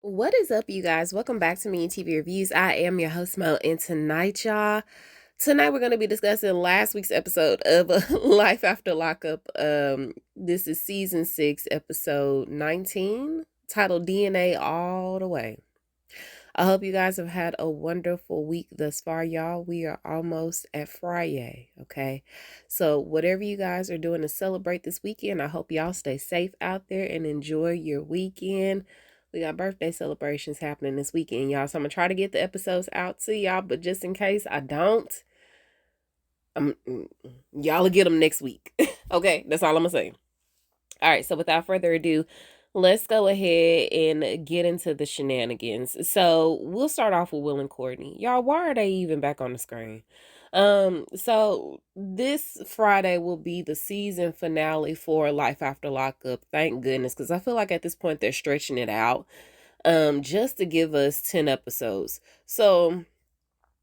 What is up, you guys? Welcome back to Me and TV Reviews. I am your host, Mo, and tonight we're going to be discussing last week's episode of Life After Lockup. This is season 6, episode 19, titled DNA All the Way. I hope you guys have had a wonderful week thus far, y'all. We are almost at Friday, okay? So whatever you guys are doing to celebrate this weekend, I hope y'all stay safe out there and enjoy your weekend. We got birthday celebrations happening this weekend, y'all. So I'm going to try to get the episodes out to y'all, but just in case I don't, y'all will get them next week. Okay, that's all I'm going to say. All right, so without further ado, let's go ahead and get into the shenanigans. So we'll start off with Will and Courtney. Y'all, why are they even back on the screen? So this Friday will be the season finale for Life After Lockup. Thank goodness, because I feel like at this point they're stretching it out just to give us 10 episodes. So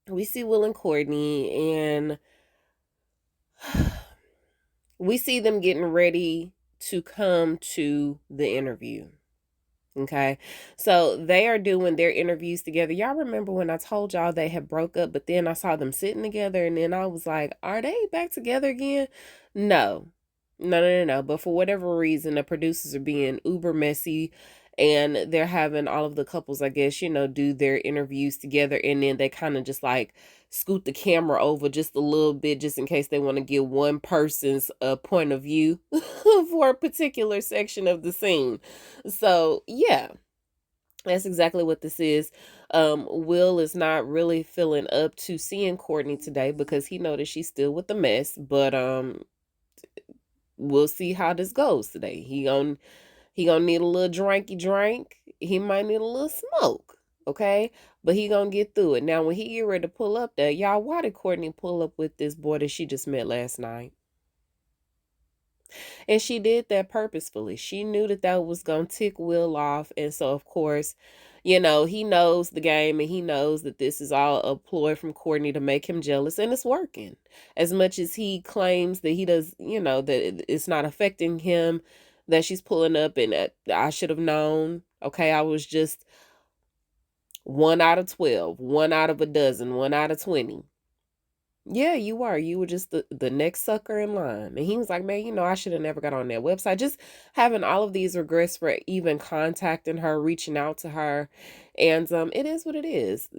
we see Will and Courtney, and we see them getting ready to come to the interview. Okay, so they are doing their interviews together. Y'all remember when I told y'all they had broke up, but then I saw them sitting together, and then I was like, are they back together again? No, no. But for whatever reason, the producers are being uber messy, and they're having all of the couples, I guess, do their interviews together, and then they kind of just like scoot the camera over just a little bit, just in case they want to give one person's point of view for a particular section of the scene. So yeah, that's exactly what this is. Will is not really feeling up to seeing Courtney today because he noticed she's still with the mess, but we'll see how this goes today. He gonna need a little drinky drink. He might need a little smoke. Okay, but he gonna get through it. Now when he get ready to pull up there, y'all, why did Courtney pull up with this boy that she just met last night? And she did that purposefully. She knew that that was going to tick Will off. And so, of course, he knows the game, and he knows that this is all a ploy from Courtney to make him jealous. And it's working. As much as he claims that he does, that it's not affecting him, that she's pulling up, and that I should have known. Okay, I was just 1 out of 12, 1 out of 12, 1 out of 20. Yeah, you were. You were just the next sucker in line. And he was like, man, I should have never got on that website. Just having all of these regrets for even contacting her, reaching out to her. And it is what it is.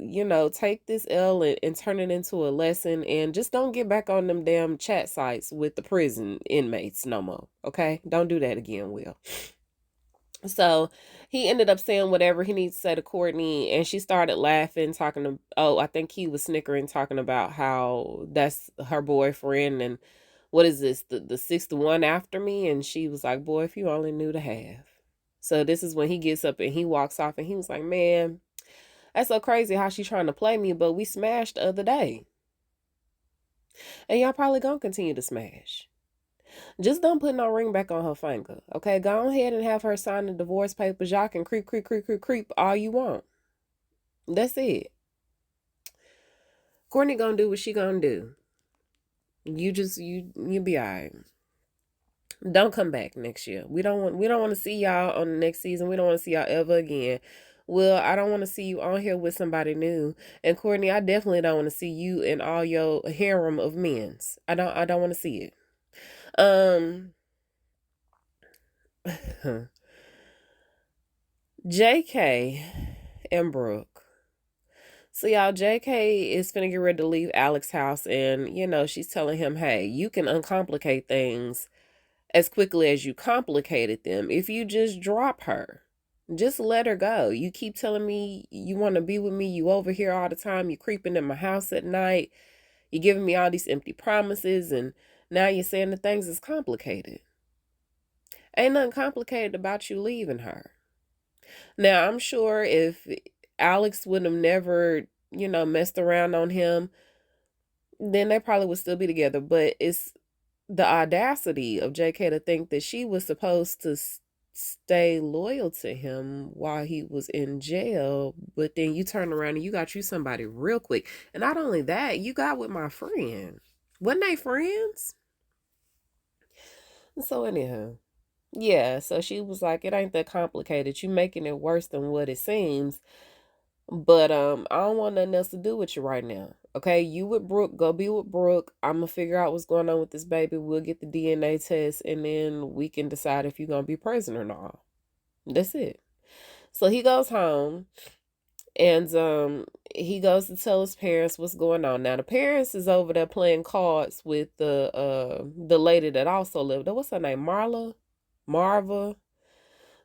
Take this L and turn it into a lesson, and just don't get back on them damn chat sites with the prison inmates no more. Okay? Don't do that again, Will. So he ended up saying whatever he needs to say to Courtney, and she started laughing, talking to, I think he was snickering, talking about how that's her boyfriend, and what is this, the sixth one after me? And she was like, boy, if you only knew the half. So this is when he gets up and he walks off, and he was like, man, that's so crazy how she trying to play me, but we smashed the other day. And y'all probably gonna continue to smash. Just don't put no ring back on her finger. Okay, go ahead and have her sign the divorce papers. Y'all can creep all you want. That's it. Courtney gonna do what she gonna do. You be alright. Don't come back next year. We don't want to see y'all on the next season. We don't want to see y'all ever again. Well, I don't want to see you on here with somebody new. And Courtney, I definitely don't want to see you and all your harem of men's. I don't want to see it. JK and Brooke. So y'all, JK is finna get ready to leave Alex's house, and she's telling him, hey, you can uncomplicate things as quickly as you complicated them if you just drop her. Just let her go. You keep telling me you want to be with me. You over here all the time. You creeping in my house at night. You giving me all these empty promises, and now you're saying the things is complicated. Ain't nothing complicated about you leaving her. Now, I'm sure if Alex would have never, messed around on him, then they probably would still be together. But it's the audacity of JK to think that she was supposed to stay loyal to him while he was in jail, but then you turn around and you got you somebody real quick. And not only that, you got with my friend. Wasn't they friends? So anyhow, Yeah, so she was like, it ain't that complicated. You making it worse than what it seems. But I don't want nothing else to do with you right now. Okay, you with Brooke, go be with Brooke. I'm gonna figure out what's going on with this baby. We'll get the DNA test and then we can decide if you're gonna be present or not. That's it. So he goes home and he goes to tell his parents what's going on. Now the parents is over there playing cards with the lady that also lived there. What's her name? Marva?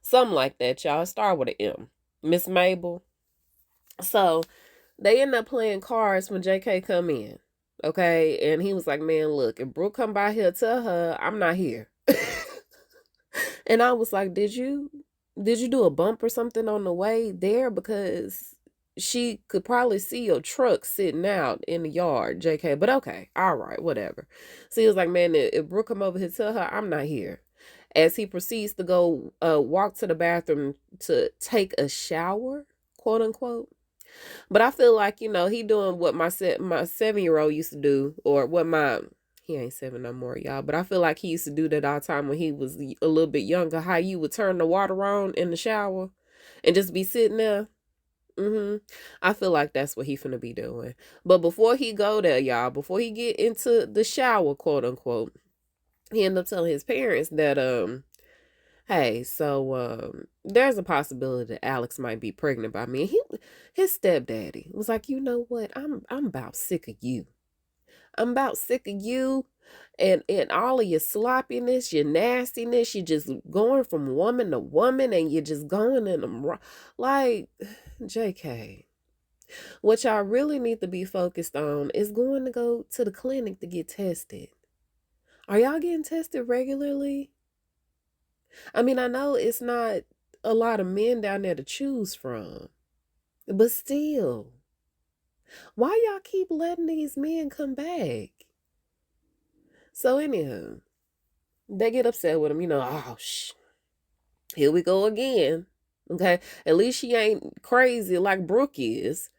Something like that, y'all. Start with an M. Miss Mabel. So they end up playing cards when JK come in. Okay. And he was like, man, look, if Brooke come by here, tell her I'm not here. And I was like, did you do a bump or something on the way there? Because she could probably see your truck sitting out in the yard, JK. But okay, all right, whatever. So he was like, man, if Brooke come over here, tell her I'm not here. As he proceeds to go walk to the bathroom to take a shower, quote unquote. But I feel like, he doing what my 7-year-old used to do, or what he ain't 7 no more, y'all. But I feel like he used to do that all the time when he was a little bit younger. How you would turn the water on in the shower and just be sitting there. I feel like that's what he finna be doing. But before he go there, y'all, before he get into the shower, quote unquote, he ended up telling his parents that hey, so there's a possibility that Alex might be pregnant by me. His stepdaddy was like, you know what? I'm about sick of you. I'm about sick of you and all of your sloppiness, your nastiness. You're just going from woman to woman and you're just going in them like JK. What y'all really need to be focused on is going to go to the clinic to get tested. Are y'all getting tested regularly? I mean, I know it's not a lot of men down there to choose from, but still, why y'all keep letting these men come back? So anyhow, they get upset with him, oh, here we go again. Okay, at least she ain't crazy like Brooke is.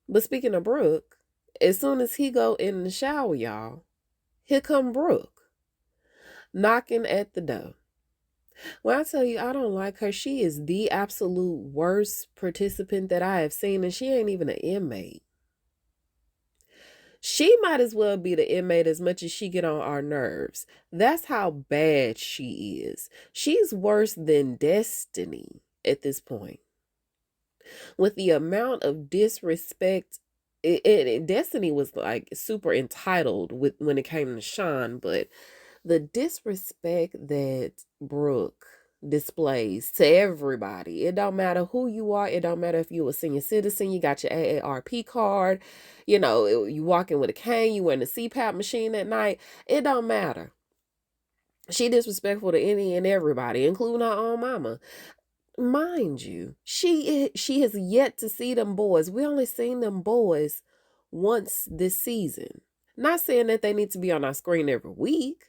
But speaking of Brooke, as soon as he go in the shower, y'all, here come Brooke knocking at the door. When I tell you I don't like her, she is the absolute worst participant that I have seen, and she ain't even an inmate. She might as well be the inmate as much as she get on our nerves. That's how bad she is. She's worse than Destiny at this point. With the amount of disrespect, Destiny was like super entitled when it came to Sean, but the disrespect that Brooke displays to everybody. It don't matter who you are. It don't matter if you a senior citizen, you got your AARP card, you walking with a cane, you wearing a CPAP machine at night. It don't matter. She disrespectful to any and everybody, including her own mama. Mind you, she has yet to see them boys. We only seen them boys once this season. Not saying that they need to be on our screen every week,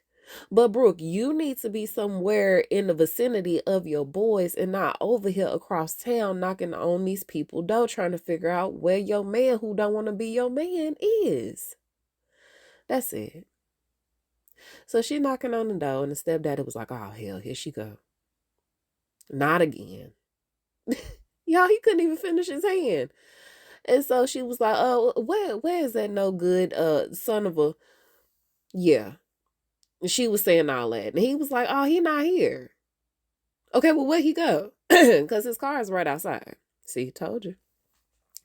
but Brooke, you need to be somewhere in the vicinity of your boys and not over here across town knocking on these people's door trying to figure out where your man who don't want to be your man is. That's it. So she knocking on the door and the stepdaddy was like, oh hell, here she go. Not again. Y'all, he couldn't even finish his hand. And so she was like, oh, where is that no good son of a, yeah. And she was saying all that. And he was like, oh, he not here. Okay, well, where he go? Because his car is right outside. See, told you.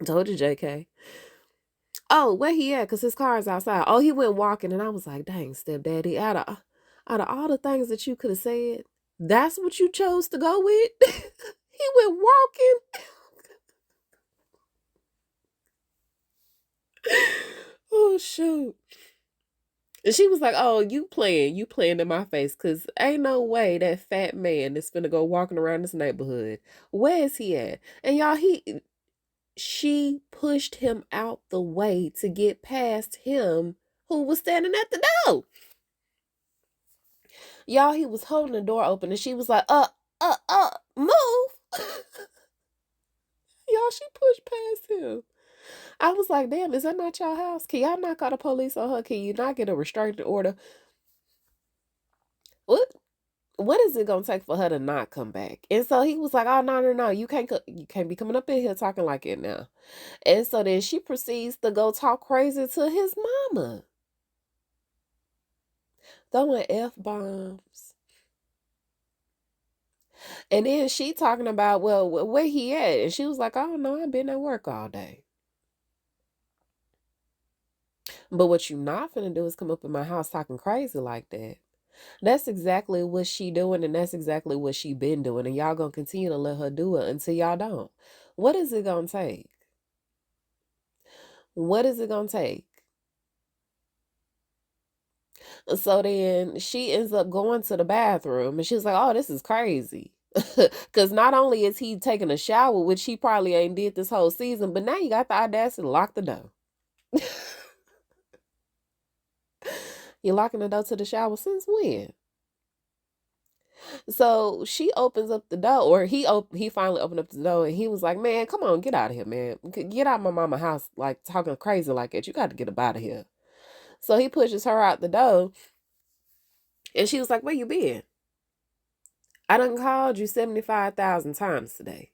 Told you, JK. Oh, where he at? Because his car is outside. Oh, he went walking. And I was like, dang, stepdaddy, out of all the things that you could have said, that's what you chose to go with? He went walking. Oh, shoot. And she was like, oh, you playing in my face, because ain't no way that fat man is finna go walking around this neighborhood. Where is he at? And y'all, she pushed him out the way to get past him who was standing at the door. Y'all, he was holding the door open and she was like, move. Y'all, she pushed past him. I was like, damn, is that not y'all house? Can y'all not call the police on her? Can you not get a restraining order? What? what is it gonna take for her to not come back? And so he was like, oh, no, no, no, you can't be coming up in here talking like it now. And so then she proceeds to go talk crazy to his mama, throwing F-bombs. And then she talking about, well, where he at? And she was like, I don't know, I've been at work all day. But what you not finna do is come up in my house talking crazy like that. That's exactly what she doing, and that's exactly what she been doing. And y'all gonna continue to let her do it until y'all don't. What is it gonna take? What is it gonna take? So then she ends up going to the bathroom and she's like, oh, this is crazy. Because not only is he taking a shower, which he probably ain't did this whole season, but now you got the audacity to lock the door. You're locking the door to the shower since when? So she opens up the door, or he finally opened up the door, and he was like, man, come on, get out of here, man. Get out of my mama house, like talking crazy like that. You got to get up out of here. So he pushes her out the door, and she was like, where you been? I done called you 75,000 times today.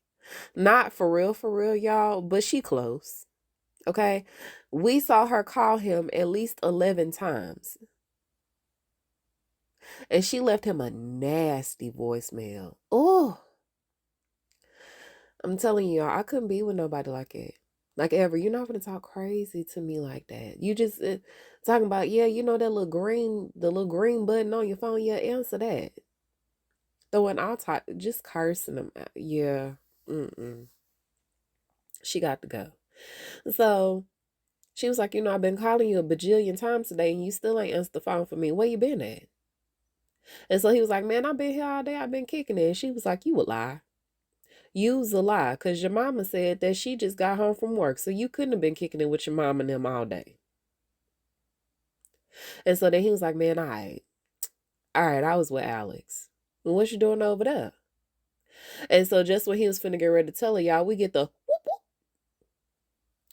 Not for real, y'all, but she close. Okay. We saw her call him at least 11 times. And she left him a nasty voicemail. Oh, I'm telling y'all, I couldn't be with nobody like that. Like ever. You're not gonna talk crazy to me like that. You just talking about, yeah, you know the little green button on your phone, yeah, answer that. Throwing all type, just cursing them out. Yeah. Mm-mm. She got to go. So she was like, you know, I've been calling you a bajillion times today and you still ain't answered the phone for me. Where you been at? And so he was like, man, I've been here all day. I've been kicking it. And she was like, you a lie. You's a lie. Because your mama said that she just got home from work. So you couldn't have been kicking it with your mom and them all day. And so then he was like, man, all right. All right, I was with Alex. Well, what you doing over there? And so just when he was finna get ready to tell her, y'all, we get the whoop, whoop.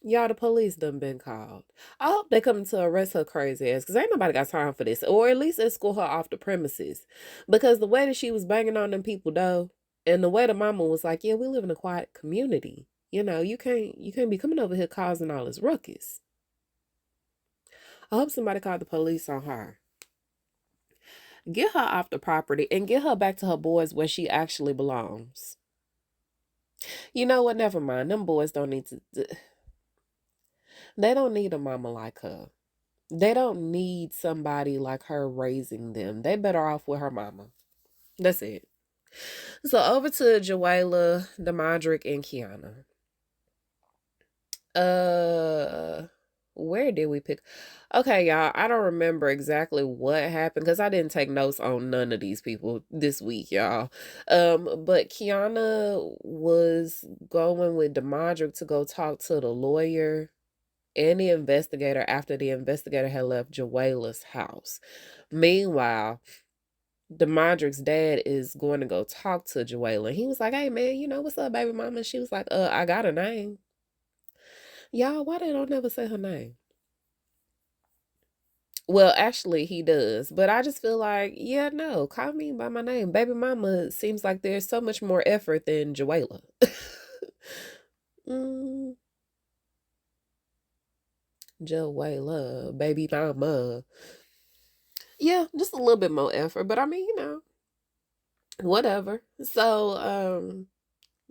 Y'all, the police done been called. I hope they come to arrest her crazy ass, because ain't nobody got time for this. Or at least escort her off the premises. Because the way that she was banging on them people, though, and the way the mama was like, yeah, we live in a quiet community. You know, you can't be coming over here causing all this ruckus. I hope somebody called the police on her. Get her off the property and get her back to her boys where she actually belongs. You know what? Never mind. Them boys don't need to. They don't need a mama like her. They don't need somebody like her raising them. They better off with her mama. That's it. So over to Joella, Demondrick, and Kiana. Uh, where did we pick? Okay, y'all. I don't remember exactly what happened because I didn't take notes on none of these people this week, y'all. But Kiana was going with Demondrick to go talk to the lawyer and the investigator after the investigator had left Joella's house. Meanwhile, Demondrick's dad is going to go talk to Joella. He was like, hey man, you know, what's up, baby mama? She was like, I got a name. Y'all, why they don't never say her name? Well, actually, he does, but I just feel like, yeah, no, call me by my name. Baby mama seems like there's so much more effort than Joella. mm, Joella, baby mama. Yeah, just a little bit more effort, but I mean, you know, whatever. So,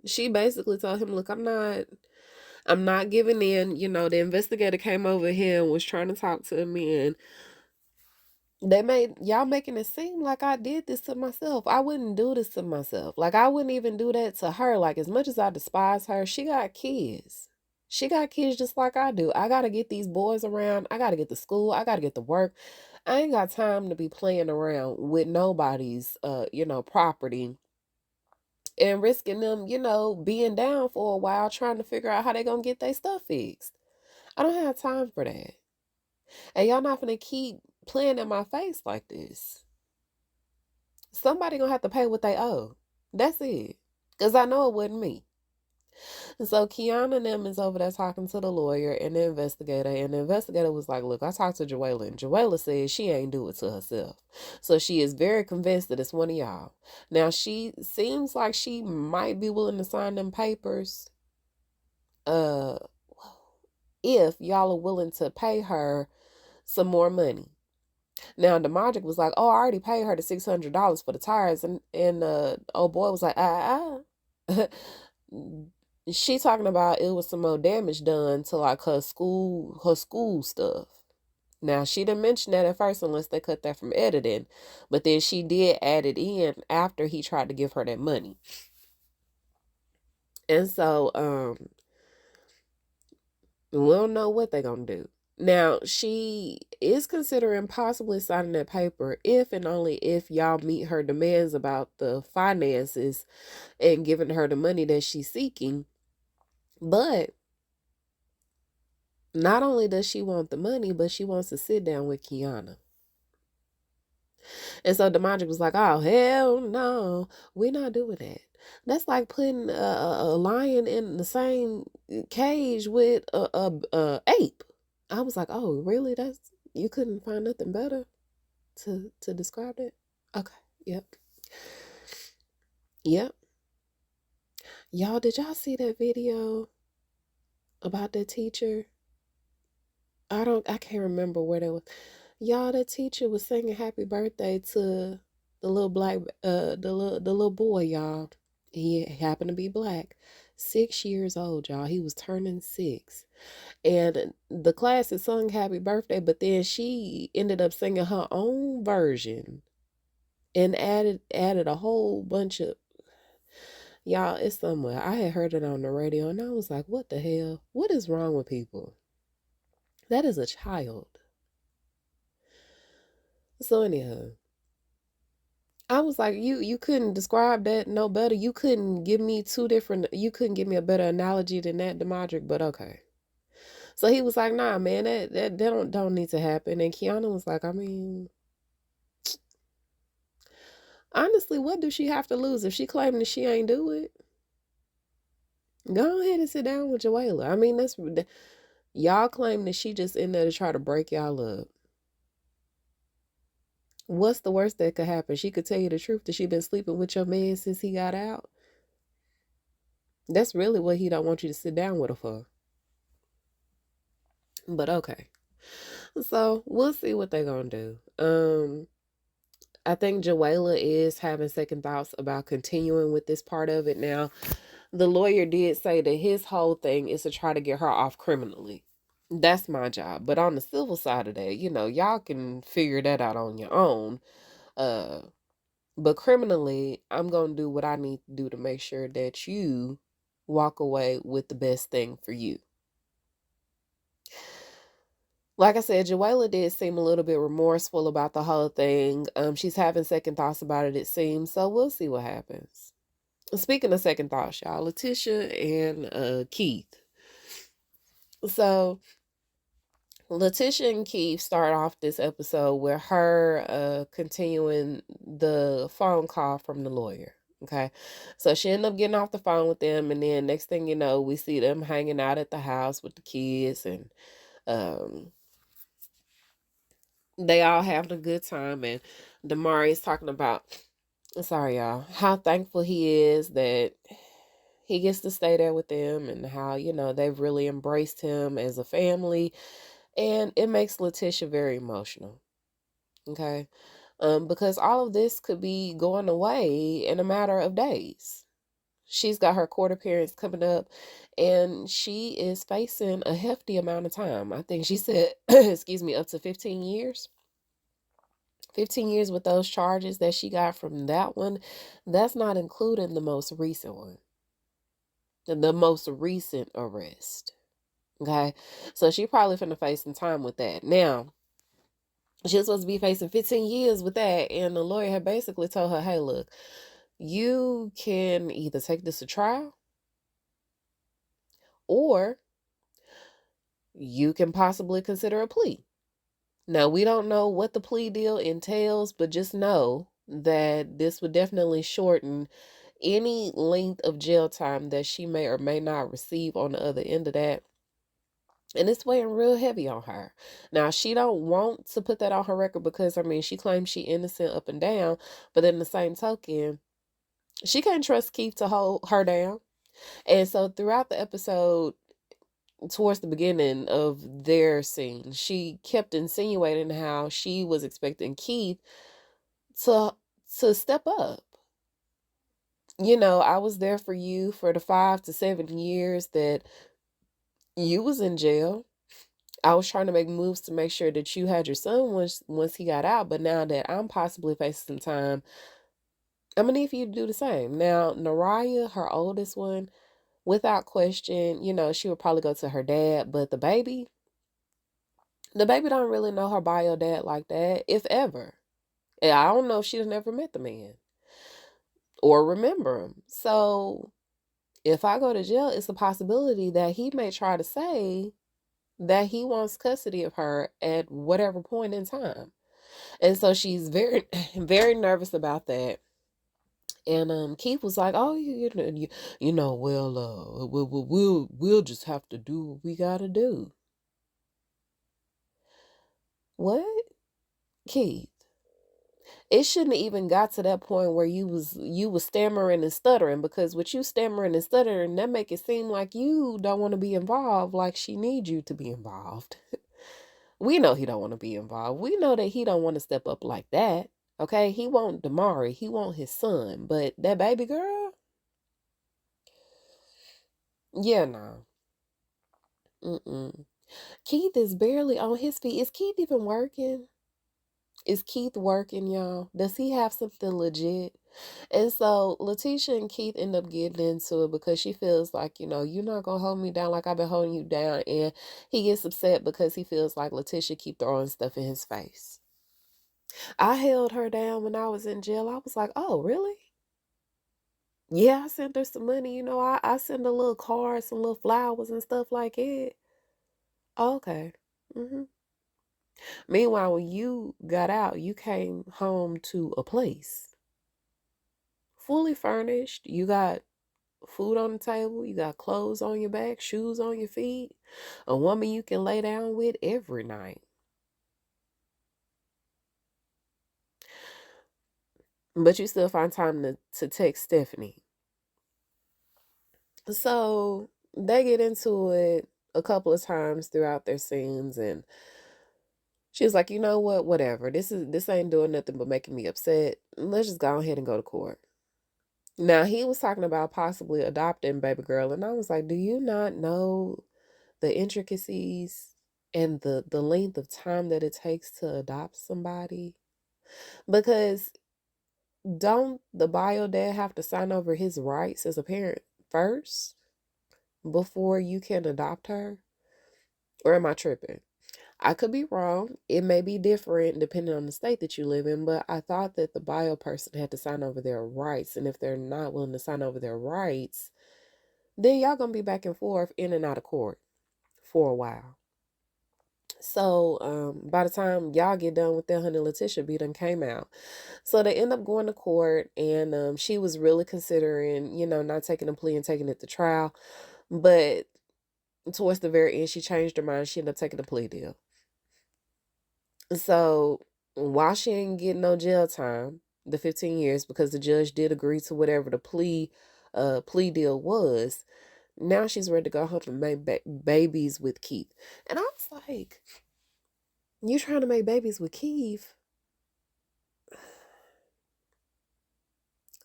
she basically told him, look, I'm not giving in. You know, the investigator came over here and was trying to talk to me, and they made y'all making it seem like I did this to myself. I wouldn't do this to myself. Like, I wouldn't even do that to her. Like, as much as I despise her, she got kids. She got kids just like I do. I gotta get these boys around. I gotta get to school. I gotta get to work. I ain't got time to be playing around with nobody's property and risking them, being down for a while trying to figure out how they gonna get their stuff fixed. I don't have time for that. And y'all not gonna keep playing in my face like this. Somebody gonna have to pay what they owe. That's it. Cause I know it wasn't me. And so Kiana and them is over there talking to the lawyer and the investigator. And the investigator was like, look, I talked to Joella, and Joella says she ain't do it to herself. So she is very convinced that it's one of y'all. Now, she seems like she might be willing to sign them papers uh, if y'all are willing to pay her some more money. Now, Demadric was like, oh, I already paid her the $600 for the tires. And old boy was like, she talking about it was some more damage done to like her school stuff. Now, she didn't mention that at first unless they cut that from editing, but then she did add it in after he tried to give her that money. And so we don't know what they're gonna do. Now, she is considering possibly signing that paper if and only if y'all meet her demands about the finances and giving her the money that she's seeking. But not only does she want the money, but she wants to sit down with Kiana. And so Demadric was like, oh, hell no, we're not doing that. That's like putting a lion in the same cage with a ape. I was like, oh, really? You couldn't find nothing better to describe it? Okay. Yep. Yep. Y'all, did y'all see that video about that teacher? I can't remember where that was. Y'all, that teacher was singing happy birthday to the little black the little boy, y'all. He happened to be black. 6 years old, y'all. He was turning 6. And the class had sung happy birthday, but then she ended up singing her own version and added a whole bunch of, y'all, it's somewhere. I had heard it on the radio and I was like, what the hell? What is wrong with people? That is a child. So anyhow, I was like, you couldn't describe that no better. You couldn't give me you couldn't give me a better analogy than that, Demadric, but okay. So he was like, nah, man, that don't need to happen. And Kiana was like, I mean, honestly, what does she have to lose? If she claiming that she ain't do it, go ahead and sit down with Joella. I mean, y'all claim that she just in there to try to break y'all up. What's the worst that could happen? She could tell you the truth that she been sleeping with your man since he got out. That's really what he don't want you to sit down with her for. But okay. So we'll see what they're gonna do. I think Joella is having second thoughts about continuing with this part of it. Now, the lawyer did say that his whole thing is to try to get her off criminally. That's my job. But on the civil side of that, y'all can figure that out on your own. But criminally, I'm going to do what I need to do to make sure that you walk away with the best thing for you. Like I said, Joella did seem a little bit remorseful about the whole thing. She's having second thoughts about it seems. So we'll see what happens. Speaking of second thoughts, y'all, Letitia and Keith. So Letitia and Keith start off this episode with her continuing the phone call from the lawyer. Okay. So she ended up getting off the phone with them, and then next thing you know, we see them hanging out at the house with the kids, and they all having a good time. And Damari is talking about, sorry y'all, how thankful he is that he gets to stay there with them, and how, they've really embraced him as a family. And it makes Letitia very emotional. Okay. Because all of this could be going away in a matter of days. She's got her court appearance coming up, and she is facing a hefty amount of time. I think she said, excuse me, up to 15 years. 15 years with those charges that she got from that one. That's not including the most recent one. The most recent arrest. Okay. So she probably finna face some time with that. Now, she's supposed to be facing 15 years with that. And the lawyer had basically told her, hey, look, you can either take this to trial, or you can possibly consider a plea. Now, we don't know what the plea deal entails, but just know that this would definitely shorten Any length of jail time that she may or may not receive on the other end of that, and it's weighing real heavy on her. Now, she don't want to put that on her record because, I mean, she claims she innocent up and down, but in the same token, she can't trust Keith to hold her down. And so throughout the episode, towards the beginning of their scene, she kept insinuating how she was expecting Keith to step up. You know, I was there for you for the 5 to 7 years that you was in jail. I was trying to make moves to make sure that you had your son once he got out, but now that I'm possibly facing some time, I'm gonna need for you to do the same. Now, Naraya, her oldest one, without question, you know, she would probably go to her dad, but the baby don't really know her bio dad like that, if ever. And I don't know if she's never met the man or remember him. So if I go to jail, it's a possibility that he may try to say that he wants custody of her at whatever point in time. And so she's very, very nervous about that. And Keith was like, "Oh, well, we'll just have to do what we gotta do." What, Keith? It shouldn't have even got to that point where you was stammering and stuttering, because with you stammering and stuttering, that make it seem like you don't want to be involved, like she needs you to be involved. We know he don't want to be involved. We know that he don't want to step up like that. Okay, he want Damari, he want his son, but that baby girl, yeah, no. Mm-mm. Keith is barely on his feet. Is Keith even working? Is Keith working, y'all? Does he have something legit? And so Letitia and Keith end up getting into it because she feels like, you're not gonna hold me down like I've been holding you down. And he gets upset because he feels like Letitia keep throwing stuff in his face. I held her down when I was in jail. I was like, oh, really? Yeah, I sent her some money. I send a little card, some little flowers and stuff like it. Okay. hmm Meanwhile, when you got out, you came home to a place fully furnished. You got food on the table. You got clothes on your back, shoes on your feet, a woman you can lay down with every night. But you still find time to text Stephanie. So they get into it a couple of times throughout their scenes, and she was like, you know what, whatever. This ain't doing nothing but making me upset. Let's just go ahead and go to court. Now he was talking about possibly adopting baby girl, and I was like, do you not know the intricacies and the length of time that it takes to adopt somebody? Because don't the bio dad have to sign over his rights as a parent first before you can adopt her? Or am I tripping? I could be wrong. It may be different depending on the state that you live in, but I thought that the bio person had to sign over their rights. And if they're not willing to sign over their rights, then y'all gonna be back and forth in and out of court for a while. So by the time y'all get done with that, honey, Letitia B done came out. So they end up going to court, and she was really considering, not taking a plea and taking it to trial. But towards the very end, she changed her mind. She ended up taking a plea deal. So while she ain't getting no jail time, the 15 years, because the judge did agree to whatever the plea deal was, now she's ready to go home and make babies with Keith. And I was like, you trying to make babies with Keith?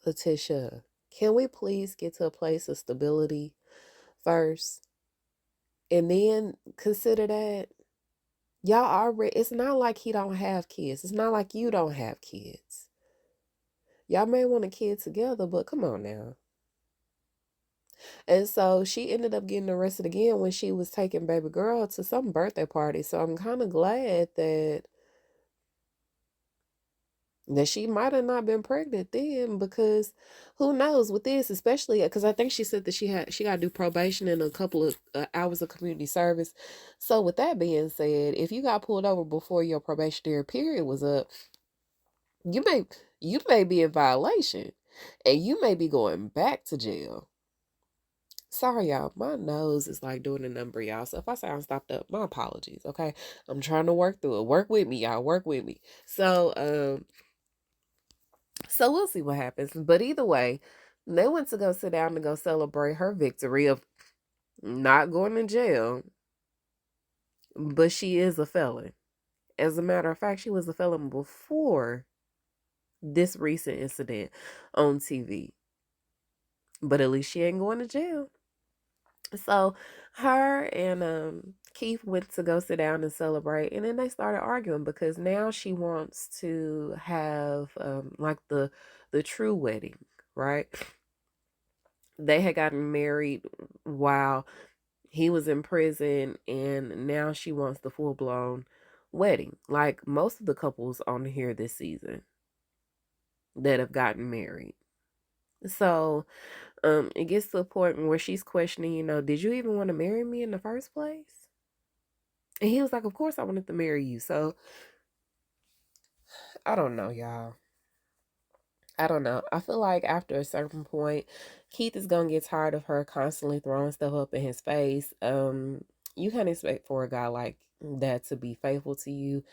Letitia, can we please get to a place of stability first and then consider that? Y'all already, it's not like he don't have kids. It's not like you don't have kids. Y'all may want a kid together, but come on now. And so she ended up getting arrested again when she was taking baby girl to some birthday party. So I'm kind of glad that she might have not been pregnant then, because who knows with this, especially because I think she said that she got to do probation and a couple of hours of community service. So with that being said, if you got pulled over before your probationary period was up, you may you may be in violation. And you may be going back to jail. Sorry, y'all. My nose is like doing a number, y'all. So if I sound stopped up, my apologies. Okay. I'm trying to work through it. Work with me, y'all. Work with me. So we'll see what happens. But either way, they went to go sit down to go celebrate her victory of not going to jail. But she is a felon. As a matter of fact, she was a felon before this recent incident on TV. But at least she ain't going to jail. So her and Keith went to go sit down and celebrate, and then they started arguing because now she wants to have like the true wedding, right? They had gotten married while he was in prison, and now she wants the full blown wedding, like most of the couples on here this season that have gotten married. So it gets to a point where she's questioning, did you even want to marry me in the first place? And he was like, of course I wanted to marry you. So I don't know, y'all. I don't know. I feel like after a certain point, Keith is gonna get tired of her constantly throwing stuff up in his face. You can't expect for a guy like that to be faithful to you.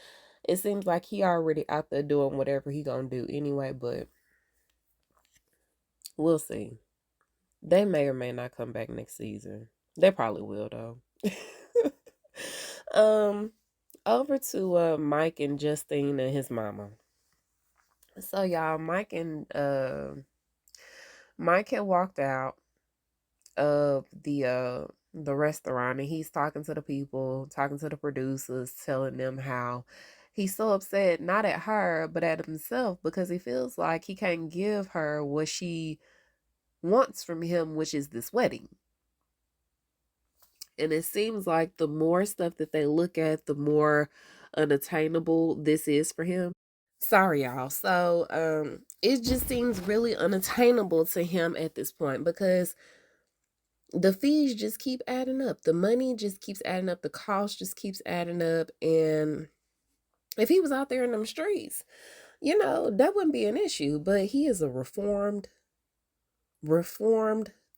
It seems like he already out there doing whatever he gonna do anyway, but we'll see. They may or may not come back next season. They probably will though. um, over to Mike and Justine and his mama. So y'all, Mike had walked out of the restaurant, and he's talking to the people, talking to the producers, telling them how he's so upset, not at her, but at himself, because he feels like he can't give her what she wants from him, which is this wedding. And it seems like the more stuff that they look at, the more unattainable this is for him. Sorry, y'all. So, it just seems really unattainable to him at this point because the fees just keep adding up. The money just keeps adding up. The cost just keeps adding up. And if he was out there in them streets, that wouldn't be an issue. But he is a reformed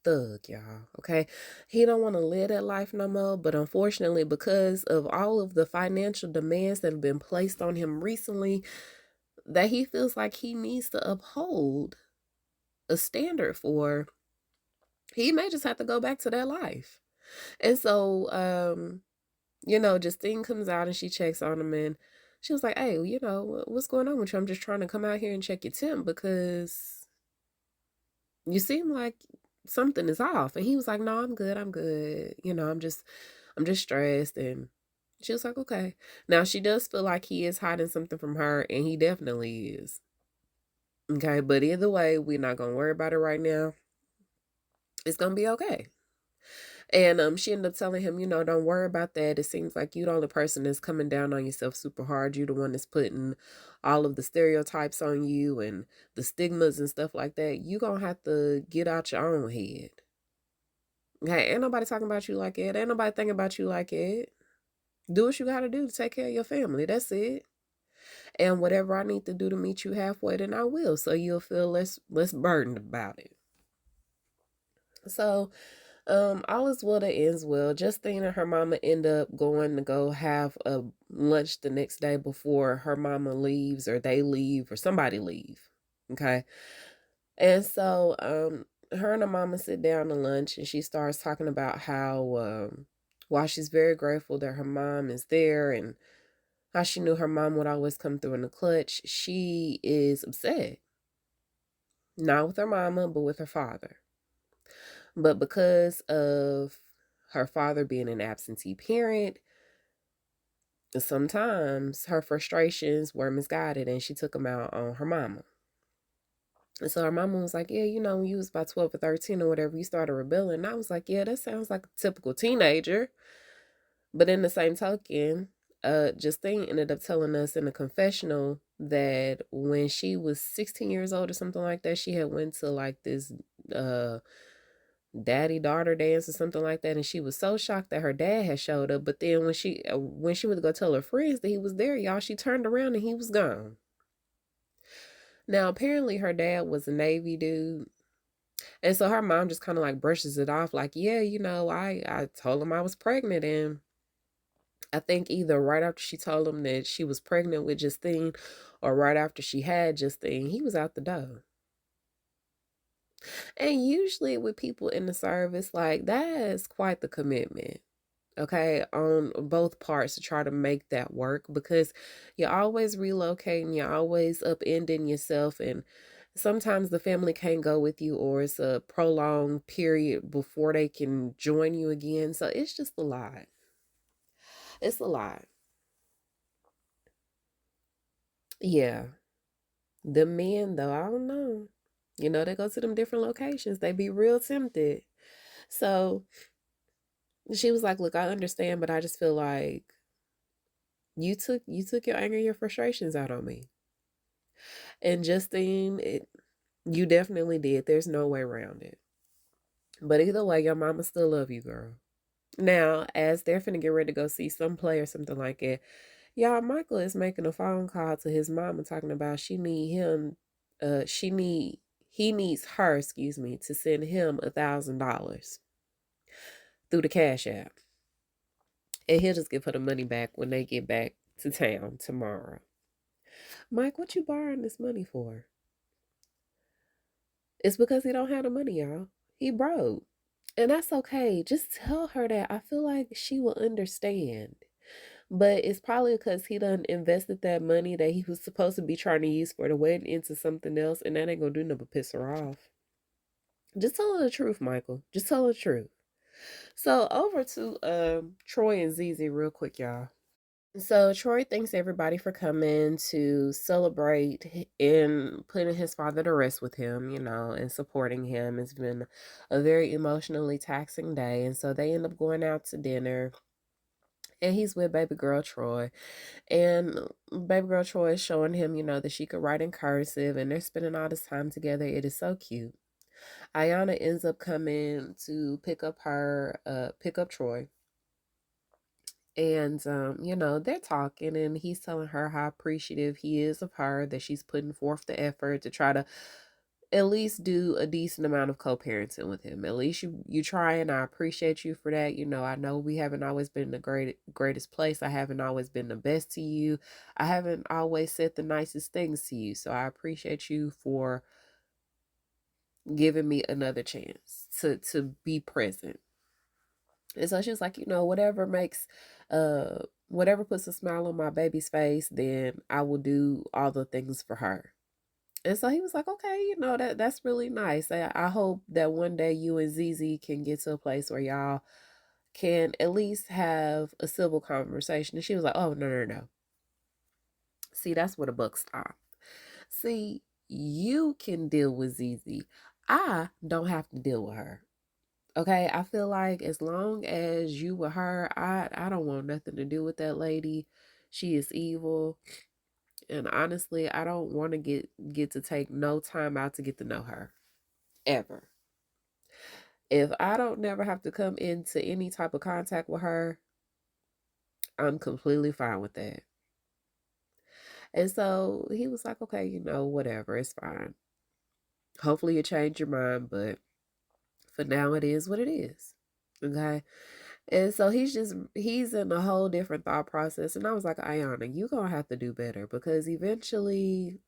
thug, y'all. Okay. He don't want to live that life no more. But unfortunately, because of all of the financial demands that have been placed on him recently, that he feels like he needs to uphold a standard for, he may just have to go back to that life. And so, Justine comes out and she checks on him, and she was like, hey, what's going on with you? I'm just trying to come out here and check your temp because you seem like something is off. And he was like, no, I'm good. I'm good. I'm just stressed. And she was like, okay. Now she does feel like he is hiding something from her, and he definitely is. Okay. But either way, we're not going to worry about it right now. It's going to be okay. And she ended up telling him, don't worry about that. It seems like you the only person that's coming down on yourself super hard. You the one that's putting all of the stereotypes on you and the stigmas and stuff like that. You gonna have to get out your own head. Okay, ain't nobody talking about you like that. Ain't nobody thinking about you like that. Do what you gotta do to take care of your family. That's it. And whatever I need to do to meet you halfway, then I will. So you'll feel less burdened about it. So all is well that ends well. Justine and her mama end up going to go have a lunch the next day before her mama leaves, or they leave, or somebody leave. Okay. And so her and her mama sit down to lunch, and she starts talking about how while she's very grateful that her mom is there and how she knew her mom would always come through in the clutch, she is upset. Not with her mama, but with her father. But because of her father being an absentee parent, sometimes her frustrations were misguided and she took them out on her mama. And so her mama was like, yeah, when you was about 12 or 13 or whatever, you started rebelling. And I was like, yeah, that sounds like a typical teenager. But in the same token, Justine ended up telling us in a confessional that when she was 16 years old or something like that, she had went to like this daddy daughter dance or something like that, and she was so shocked that her dad had showed up. But then when she went to go tell her friends that he was there, y'all, she turned around and he was gone. Now, apparently, her dad was a Navy dude. And so her mom just kind of like brushes it off, like, yeah, I told him I was pregnant. And I think either right after she told him that she was pregnant with Justine or right after she had Justine, he was out the door. And usually with people in the service, like, that's quite the commitment. Okay, on both parts to try to make that work because you're always relocating, you're always upending yourself, and sometimes the family can't go with you, or it's a prolonged period before they can join you again. So it's just a lot. It's a lot. Yeah. The men, though, I don't know. They go to them different locations. They be real tempted. So she was like, "Look, I understand, but I just feel like you took your anger, your frustrations out on me." And Justine, you definitely did. There's no way around it. But either way, your mama still love you, girl. Now, as they're finna get ready to go see some play or something like it, y'all, Michael is making a phone call to his mama talking about he needs her, excuse me, to send him $1,000 through the Cash App. And he'll just give her the money back when they get back to town tomorrow. Mike, what you borrowing this money for? It's because he don't have the money, y'all. He broke. And that's okay. Just tell her that. I feel like she will understand. But it's probably because he done invested that money that he was supposed to be trying to use for the wedding into something else, and that ain't gonna do nothing but piss her off. Just tell her the truth, Michael. Just tell her the truth. So over to Troy and Zizi real quick, y'all. So Troy thanks everybody for coming to celebrate and putting his father to rest with him, and supporting him. It's been a very emotionally taxing day. And so they end up going out to dinner. And he's with baby girl Troy. And baby girl Troy is showing him, that she could write in cursive. And they're spending all this time together. It is so cute. Ayana ends up coming to pick up Troy. And, they're talking, and he's telling her how appreciative he is of her, that she's putting forth the effort to try to at least do a decent amount of co-parenting with him. At least you try, and I appreciate you for that. I know we haven't always been the greatest place. I haven't always been the best to you. I haven't always said the nicest things to you. So I appreciate you for giving me another chance to be present. And so she was like, whatever puts a smile on my baby's face, then I will do all the things for her. And so he was like, okay, that's really nice. I hope that one day you and Zizi can get to a place where y'all can at least have a civil conversation. And she was like, oh, no, no, no. See, that's where the buck stopped. See, you can deal with Zizi. I don't have to deal with her. Okay, I feel like as long as you with her, I don't want nothing to do with that lady. She is evil, and honestly, I don't want to get to take no time out to get to know her ever. If I don't never have to come into any type of contact with her, I'm completely fine with that. And so he was like, okay, whatever, it's fine. Hopefully you change your mind, but for now it is what it is. Okay. And so he's in a whole different thought process. And I was like, Ayana, you're going to have to do better, because eventually,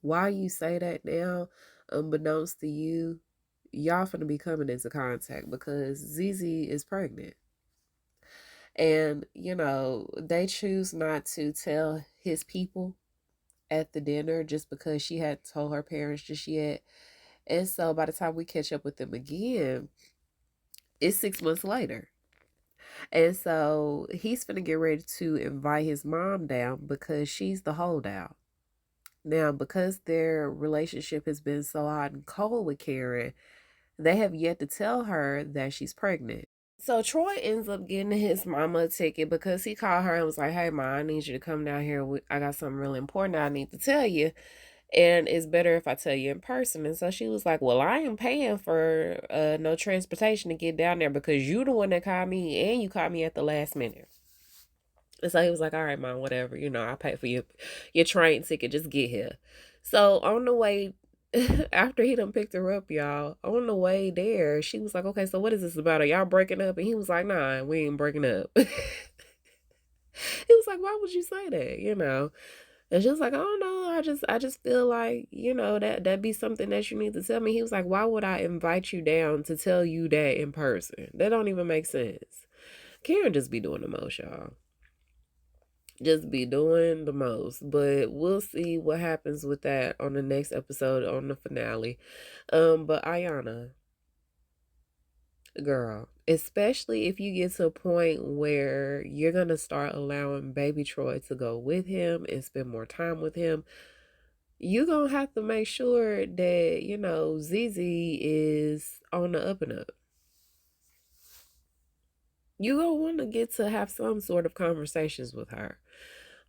while you say that now, unbeknownst to you, y'all finna be coming into contact, because Zizi is pregnant. And, they choose not to tell his people at the dinner just because she hadn't told her parents just yet. And so by the time we catch up with them again, it's 6 months later. And so he's finna get ready to invite his mom down because she's the holdout. Now, because their relationship has been so hot and cold with Karen, they have yet to tell her that she's pregnant. So Troy ends up getting his mama a ticket because he called her and was like, hey, Ma, I need you to come down here. I got something really important I need to tell you. And it's better if I tell you in person. And so she was like, well, I am paying for no transportation to get down there, because you the one that called me, and you called me at the last minute. And so he was like, all right, Mom, whatever. I'll pay for your train ticket. Just get here. So on the way, after he done picked her up, y'all, on the way there, she was like, okay, so what is this about? Are y'all breaking up? And he was like, nah, we ain't breaking up. He was like, why would you say that? And she was like, I don't know. I just feel like, that'd be something that you need to tell me. He was like, why would I invite you down to tell you that in person? That don't even make sense. Karen just be doing the most, y'all. Just be doing the most. But we'll see what happens with that on the next episode, on the finale. But Ayana, girl, especially if you get to a point where you're gonna start allowing baby Troy to go with him and spend more time with him, you're gonna have to make sure that, Zizi is on the up and up. You gonna want to get to have some sort of conversations with her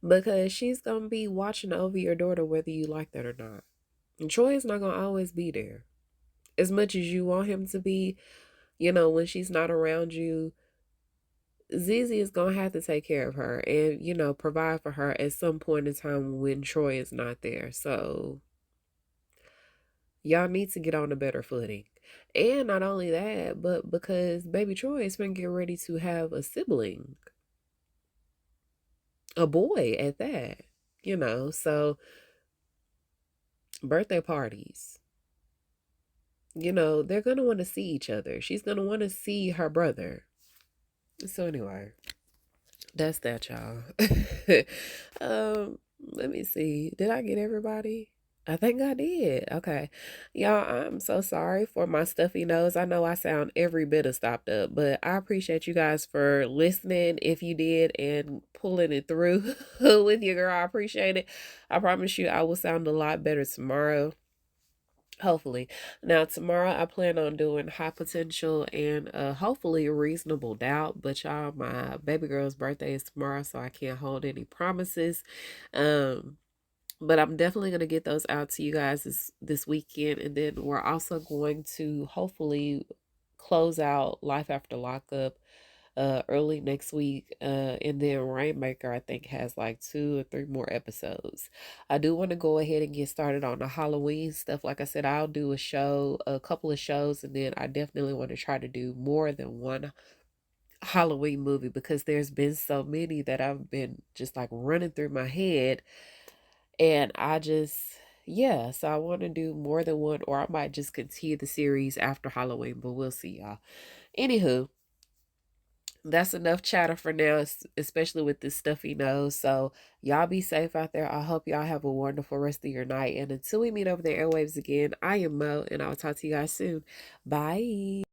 because she's gonna be watching over your daughter whether you like that or not. And Troy is not gonna always be there. As much as you want him to be, when she's not around you, Zizi is gonna have to take care of her and, provide for her at some point in time when Troy is not there. So y'all need to get on a better footing. And not only that, but because baby Troy is gonna get ready to have a sibling, a boy at that, so birthday parties, they're gonna want to see each other. She's gonna want to see her brother. So anyway, that's that, y'all. Let me see. Did I get everybody? I think I did. Okay. Y'all, I'm so sorry for my stuffy nose. I know I sound every bit of stopped up, but I appreciate you guys for listening if you did and pulling it through with your girl. I appreciate it. I promise you I will sound a lot better tomorrow. Hopefully. Now tomorrow I plan on doing high potential and hopefully a reasonable doubt. But y'all, my baby girl's birthday is tomorrow, so I can't hold any promises. Um, but I'm definitely gonna get those out to you guys this weekend, and then we're also going to hopefully close out Life After Lockup early next week. And then Rainmaker, I think, has like 2 or 3 more episodes. I do want to go ahead and get started on the Halloween stuff. Like I said, I'll do a couple of shows, and then I definitely want to try to do more than one Halloween movie because there's been so many that I've been just like running through my head. And yeah, so I want to do more than one, or I might just continue the series after Halloween, but we'll see, y'all. Anywho, that's enough chatter for now, especially with this stuffy nose. So y'all be safe out there. I hope y'all have a wonderful rest of your night. And until we meet over the airwaves again, I am Mo, and I'll talk to you guys soon. Bye.